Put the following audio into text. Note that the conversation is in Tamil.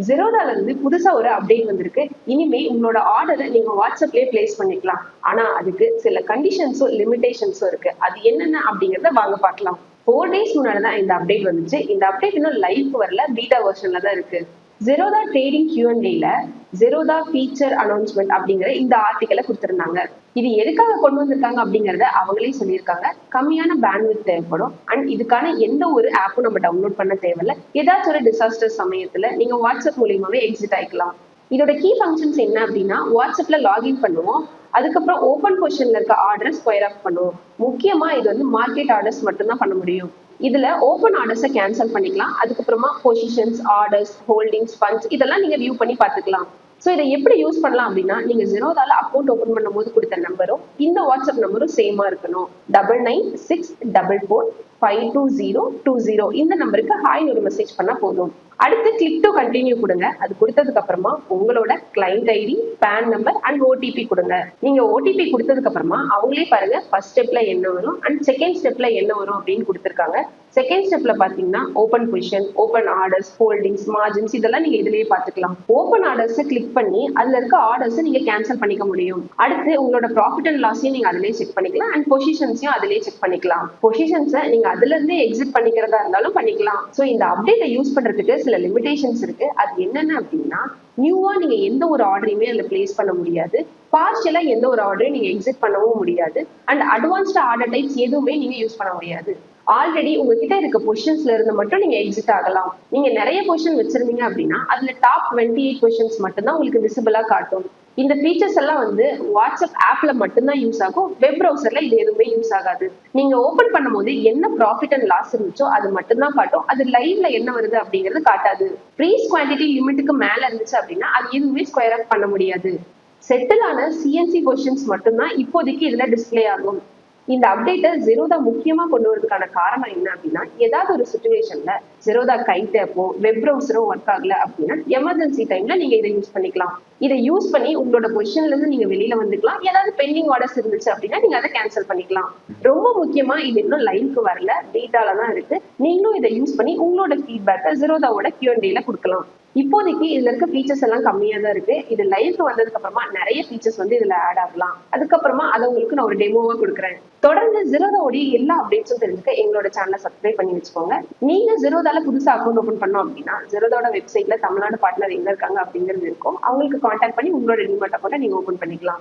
ஜெரோதால இருந்து புதுசா ஒரு அப்டேட் வந்திருக்கு. இனிமே உங்களோட ஆர்டரை நீங்க வாட்ஸ்அப்லயே பிளேஸ் பண்ணிக்கலாம். ஆனா அதுக்கு சில கண்டிஷன்ஸும் லிமிடேஷன்ஸும் இருக்கு. அது என்னென்ன அப்படிங்கறத வாங்க பார்க்கலாம். 4 டேஸ் முன்னாடி தான் இந்த அப்டேட் வந்துச்சு. இந்த அப்டேட் இன்னும் லைவ் வரல, பீட்டா வெர்ஷன்ல தான் இருக்கு. ஜெரோதா ட்ரேடிங் Q&Aல ஜெரோதா ஃபீச்சர் அனௌன்ஸ்மெண்ட் அப்படிங்கிற இந்த ஆர்டிக்கலை கொடுத்திருந்தாங்க. இது எதுக்காக கொண்டு வந்திருக்காங்க அப்படிங்கறத அவங்களே சொல்லியிருக்காங்க. கம்மியான பேண்ட்வித் தேவைப்படும் அண்ட் இதுக்கான எந்த ஒரு ஆப்பும் நம்ம டவுன்லோட் பண்ண தேவையில்ல. ஏதாச்சும் ஒரு டிசாஸ்டர் சமயத்துல நீங்க வாட்ஸ்அப் மூலியமாவே எக்ஸிட் ஆயிக்கலாம். இதோட கீ ஃபங்க்ஷன்ஸ் என்ன அப்படின்னா, வாட்ஸ்அப்ல லாகின் பண்ணுவோம். அதுக்கப்புறம் ஓப்பன் பொசிஷன்ல இருக்க ஆர்டர் ஸ்கொயர் ஆஃப் பண்ணுவோம். முக்கியமா இது வந்து மார்க்கெட் ஆர்டர்ஸ் மட்டும் தான் பண்ண முடியும். இதுல ஓப்பன் ஆர்டர்ஸை கேன்சல் பண்ணிக்கலாம். அதுக்கப்புறமா பொசிஷன்ஸ், ஆர்டர்ஸ், ஹோல்டிங்ஸ், ஃபண்ட்ஸ் இதெல்லாம் நீங்க வியூ பண்ணி பார்த்துக்கலாம். ஸோ இதை எப்படி யூஸ் பண்ணலாம் அப்படின்னா, நீங்க ஜெரோதால அக்கௌண்ட் ஓப்பன் பண்ணும்போது கொடுத்த நம்பரும் இந்த வாட்ஸ்அப் நம்பரும் சேமா இருக்கணும். 9964445220 இந்த நம்பருக்கு ஹாய்னு ஒரு மெசேஜ் பண்ணா போதும். அடுத்து கிளிக் டு கண்டினியூ கொடுங்க. அது கொடுத்ததுக்கு அப்புறமா உங்களோட client ID, PAN number and OTP கொடுங்க. நீங்க ஓடிபி கொடுத்ததுக்கு அப்புறமா அவங்களே பாருங்க ஃபர்ஸ்ட் ஸ்டெப்ல என்ன வரும் அண்ட் செகண்ட் ஸ்டெப்ல என்ன வரும் அப்படின்னு கொடுத்துருக்காங்க. செகண்ட் ஸ்டெப்ல பாத்தீங்கன்னா open position, open orders, holdings, margins இதெல்லாம் நீங்க இதுலயே பாத்துக்கலாம். ஓப்பன் ஆர்டர்ஸ் கிளிக் பண்ணி அதுல இருக்க ஆர்டர்ஸ் நீங்க கேன்சல் பண்ணிக்க முடியும். அடுத்து உங்களோட ப்ராஃபிட் அண்ட் லாஸையும் நீங்க அதிலேயே செக் பண்ணிக்கலாம் அண்ட் பொசிஷன்ஸையும் அதிலேயே செக் பண்ணிக்கலாம். பொசிஷன்ஸை நீங்க அதுல இருந்தே எக்ஸிட் பண்ணிக்கிறதா இருந்தாலும் பண்ணிக்கலாம். ஸோ இந்த அப்டேட்டை யூஸ் பண்றதுக்கு சில லிமிடேஷன்ஸ் இருக்கு. அது என்னென்ன அப்படின்னா, நியூவா நீங்க எந்த ஒரு ஆர்டரையுமே அதுல பிளேஸ் பண்ண முடியாது. பார்ஷியலா எந்த ஒரு ஆர்டரையும் நீங்க எக்ஸிட் பண்ணவும் முடியாது. அண்ட் அட்வான்ஸ்ட் ஆர்டர் டைப்ஸ் எதுவுமே நீங்க யூஸ் பண்ண முடியாது. ஆல்ரெடி உங்ககிட்ட இருக்க பொசிஷன்ஸ்ல இருந்து மட்டும் நீங்க எக்ஸிட் ஆகலாம். நீங்க நிறைய பொசிஷன் வச்சிருந்தீங்க அப்படின்னா அதுல டாப் 28 பொசிஷன்ஸ் மட்டும் தான் உங்களுக்கு விசிபிளா காட்டும். இந்த ஃபீச்சர்ஸ் எல்லாம் வந்து வாட்ஸ்அப் ஆப்ல மட்டும்தான் யூஸ் ஆகும். வெப் ப்ரௌசர்ல இது எதுவுமே யூஸ் ஆகாது. நீங்க ஓபன் பண்ணும்போது என்ன ப்ராஃபிட் அண்ட் லாஸ் இருந்துச்சோ அது மட்டும்தான் காட்டும். அது லைவ்ல என்ன வருது அப்படிங்கிறது காட்டாது. ஃப்ரீஸ் குவான்டிட்டி லிமிட்டுக்கு மேல இருந்துச்சு அப்படின்னா அது எதுவுமே ஸ்கொயர் ஆஃப் பண்ண முடியாது. செட்டில் ஆன சிஎன்சி பொசிஷன்ஸ் மட்டும்தான் இப்போதைக்கு இதுல டிஸ்பிளே ஆகும். இந்த அப்டேட்டை ஜெரோதா முக்கியமா கொண்டு வரதுக்கான காரணம் என்ன அப்படின்னா, ஏதாவது ஒரு சுச்சுவேஷன்ல ஜெரோதா கைட்டேப்போ வெப் ப்ரௌசரும் ஒர்க் ஆகல அப்படின்னா எமர்ஜென்சி டைம்ல நீங்க இதை யூஸ் பண்ணிக்கலாம். இதை யூஸ் பண்ணி உங்களோட பொசிஷன்ல இருந்து நீங்க வெளியில வந்துக்கலாம். ஏதாவது பெண்டிங் ஆர்டர்ஸ் இருந்துச்சு அப்படின்னா நீங்க அதை கேன்சல் பண்ணிக்கலாம். ரொம்ப முக்கியமா இது இன்னும் லைவ்க்கு வரல, டேட்டால தான் இருக்கு. நீங்களும் இதை யூஸ் பண்ணி உங்களோட ஃபீட்பேக்கை ஜெரோதாவோட Q&Aல கொடுக்கலாம். இப்போதைக்கு இதுல இருக்க ஃபீச்சர்ஸ் எல்லாம் கம்மியா தான் இருக்கு. இது லைவ்க்கு வந்ததுக்கு அப்புறமா நிறைய ஃபீச்சர்ஸ் வந்து இதுல ஆட் ஆகலாம். அதுக்கப்புறமா அதை உங்களுக்கு நான் ஒரு டெமோவா கொடுக்குறேன். தொடர்ந்து ஜெரோதாவோட எல்லா அப்டேட்ஸும் தெரிஞ்சுக்க எங்களோட சேனலை சப்ஸ்கிரைப் பண்ணி வச்சுக்கோங்க. நீங்க ஜெரோதால புதுசா அக்கௌண்ட் ஓபன் பண்ணோம் அப்படின்னா ஜெரோதாவோட வெப்சைட்ல தமிழ்நாடு பார்ட்னர் எங்க இருக்காங்க அப்படிங்கிறது இருக்கும். அவங்களுக்கு கான்டாக்ட் பண்ணி உங்களோட டிமேட் அக்கௌண்ட்டை நீங்க ஓபன் பண்ணிக்கலாம்.